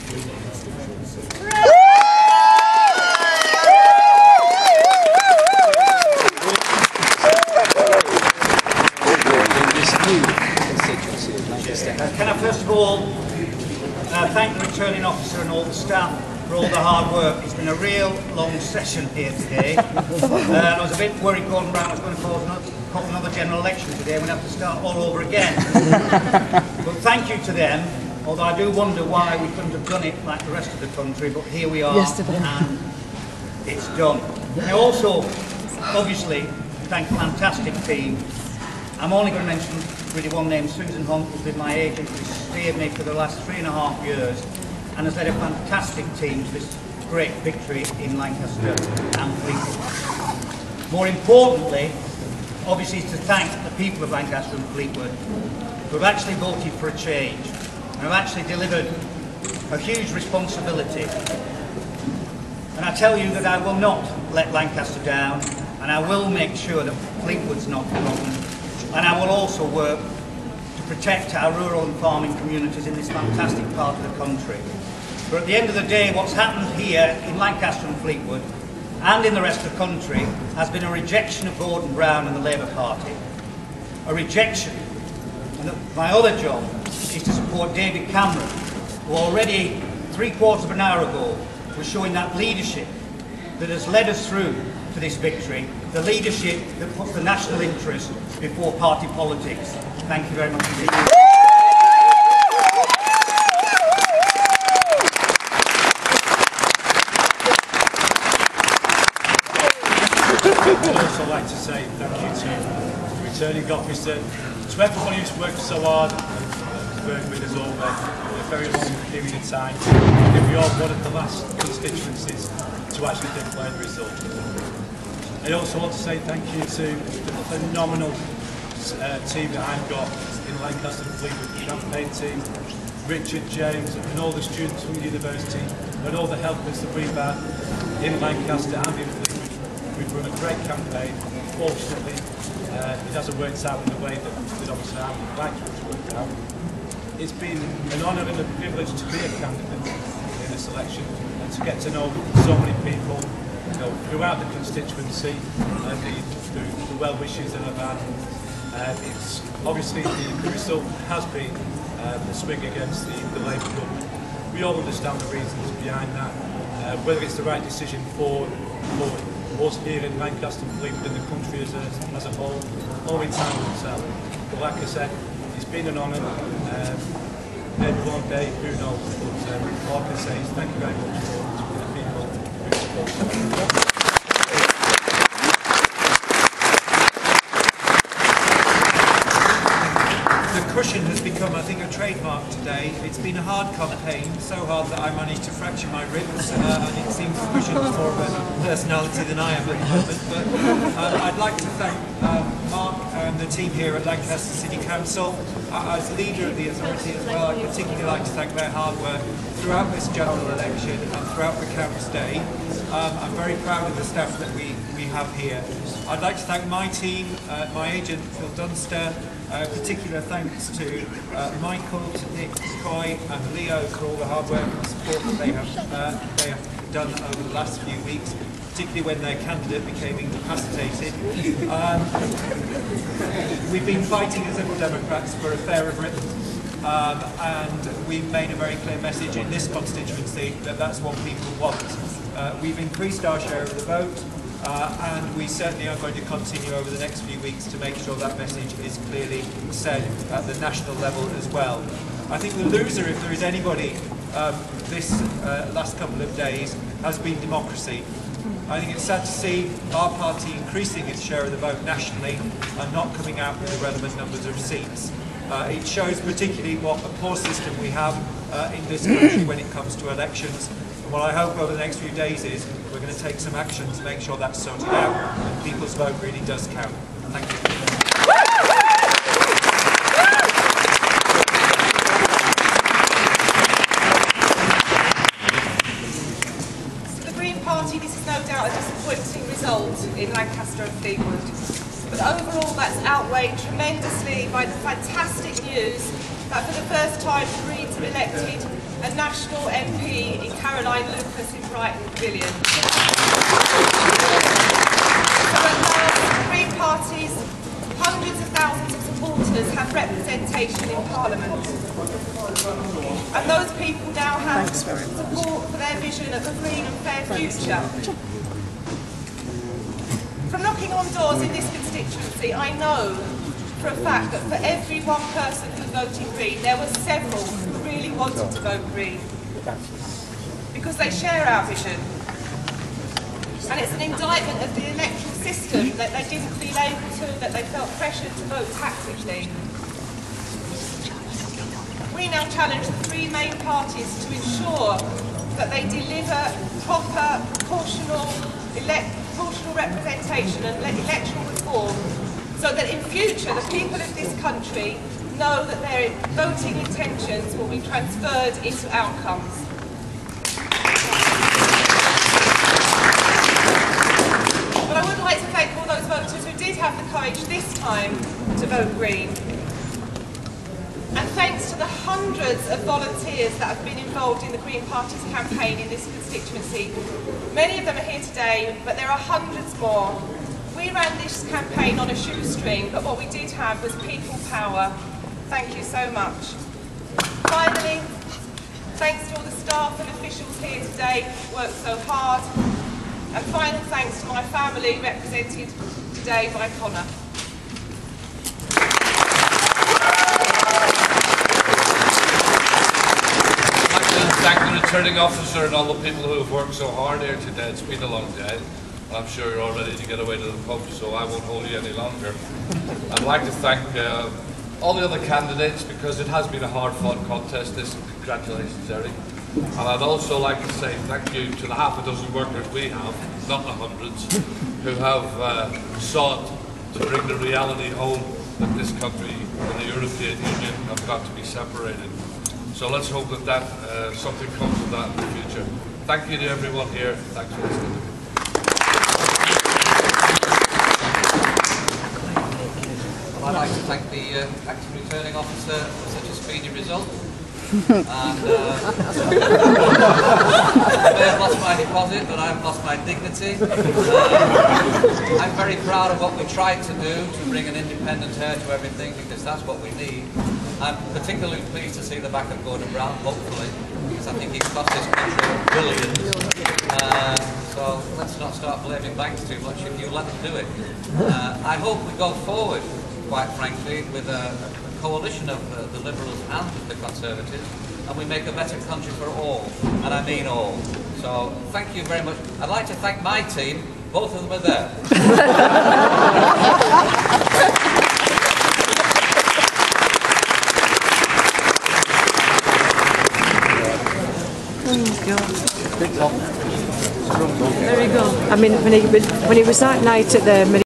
Can I first of all thank the returning officer and all the staff for all the hard work. It's been a real long session here today. I was a bit worried Gordon Brown was going to call another general election today and we'd have to start all over again. But thank you to them, although I do wonder why we couldn't have done it like the rest of the country, but here we are and it's done. I also, obviously, thank a fantastic team. I'm only going to mention really one name, Susan Hunt, who's been my agent, who's steered me for the last 3.5 years and has led a fantastic team to this great victory in Lancaster and Fleetwood. More importantly, obviously, is to thank the people of Lancaster and Fleetwood who have actually voted for a change and have actually delivered a huge responsibility. And I tell you that I will not let Lancaster down, and I will make sure that Fleetwood's not forgotten. And I will also work to protect our rural and farming communities in this fantastic part of the country. But at the end of the day, what's happened here in Lancaster and Fleetwood and in the rest of the country has been a rejection of Gordon Brown and the Labour Party. A rejection. And my other job is to support David Cameron, who already 3/4 of an hour ago was showing that leadership that has led us through to this victory, the leadership that puts the national interest before party politics. Thank you very much indeed. I'd also like to say thank you to the returning officer, to everybody who's worked so hard and worked with us over a very long period of time. We are one of the last constituencies to actually declare the result. I also want to say thank you to the phenomenal team that I've got in Lancaster and Fleetwood, the campaign team, Richard, James and all the students from the university and all the helpers that we've had in Lancaster and in Fleetwood. We've run a great campaign. Unfortunately, it hasn't worked out in the way that obviously I would like it to work out. It's been an honour and a privilege to be a candidate in this election and to get to know so many people throughout the constituency and the well wishes that I've had. It's obviously the result has been a swing against the Labour government. We all understand the reasons behind that. Whether it's the right decision for us here in Lancaster and Fleetwood and the country as a whole, only time will tell. But like I said, it's been an honour. Maybe one day, who knows? But all I can say is thank you very much to the people who support us. Cushion has become, I think, a trademark today. It's been a hard campaign, so hard that I managed to fracture my ribs, and it seems Cushion is more of a personality than I am at the moment. But I'd like to thank Mark and the team here at Lancaster City Council. As leader of the authority as well, I'd particularly like to thank their hard work throughout this general election and throughout the Count's Day. I'm very proud of the staff that we have here. I'd like to thank my team, my agent Phil Dunster. Particular thanks to Michael, to Nick, to Coy and Leo for all the hard work and support that they have done over the last few weeks, particularly when their candidate became incapacitated. We've been fighting as Liberal Democrats for a fairer Britain, and we've made a very clear message in this constituency that that's what people want. We've increased our share of the vote. And we certainly are going to continue over the next few weeks to make sure that message is clearly said at the national level as well. I think the loser, if there is anybody this last couple of days, has been democracy. I think it's sad to see our party increasing its share of the vote nationally and not coming out with the relevant numbers of seats. It shows particularly what a poor system we have in this country when it comes to elections. And what I hope over the next few days is we're going to take some action to make sure that's sorted out and people's vote really does count. Thank you. This is no doubt a disappointing result in Lancaster and Fleetwood, but overall that's outweighed tremendously by the fantastic news that for the first time the Greens have elected and National MP in Caroline Lucas in Brighton Pavilion. So at last, the Green Party's hundreds of thousands of supporters have representation in Parliament. And those people now have support for their vision of a green and fair future. From knocking on doors in this constituency, I know for a fact that for every one person who voted Green, there were several who really wanted to vote Green. Because they share our vision. And it's an indictment of the electoral system that they didn't feel able to, that they felt pressured to vote tactically. We now challenge the three main parties to ensure that they deliver proper, proportional representation and electoral reform, so that in future the people of this country know that their voting intentions will be transferred into outcomes. But I would like to thank all those voters who did have the courage this time to vote Green. And thanks to the hundreds of volunteers that have been involved in the Green Party's campaign in this constituency. Many of them are here today, but there are hundreds more. We ran this campaign on a shoestring, but what we did have was people power. Thank you so much. Finally, thanks to all the staff and officials here today who worked so hard. And final thanks to my family, represented today by Connor. Thank the returning officer and all the people who have worked so hard here today. It's been a long day. I'm sure you're all ready to get away to the pub, so I won't hold you any longer. I'd like to thank all the other candidates, because it has been a hard-fought contest. Congratulations, Eric. And I'd also like to say thank you to the half a dozen workers we have, not the hundreds, who have sought to bring the reality home that this country and the European Union have got to be separated. So let's hope that something comes of that in the future. Thank you to everyone here. Thanks for listening. Well, I'd like to thank the acting returning officer for such a speedy result. And I may have lost my deposit, but I haven't lost my dignity. I'm very proud of what we tried to do to bring an independent air to everything, because that's what we need. I'm particularly pleased to see the back of Gordon Brown, hopefully, because I think he's cost this country billions. So let's not start blaming banks too much if you let them do it. I hope we go forward, quite frankly, with a coalition of the Liberals and the Conservatives, and we make a better country for all, and I mean all. So thank you very much. I'd like to thank my team. Both of them are there. There we go. I mean, when he was that night at the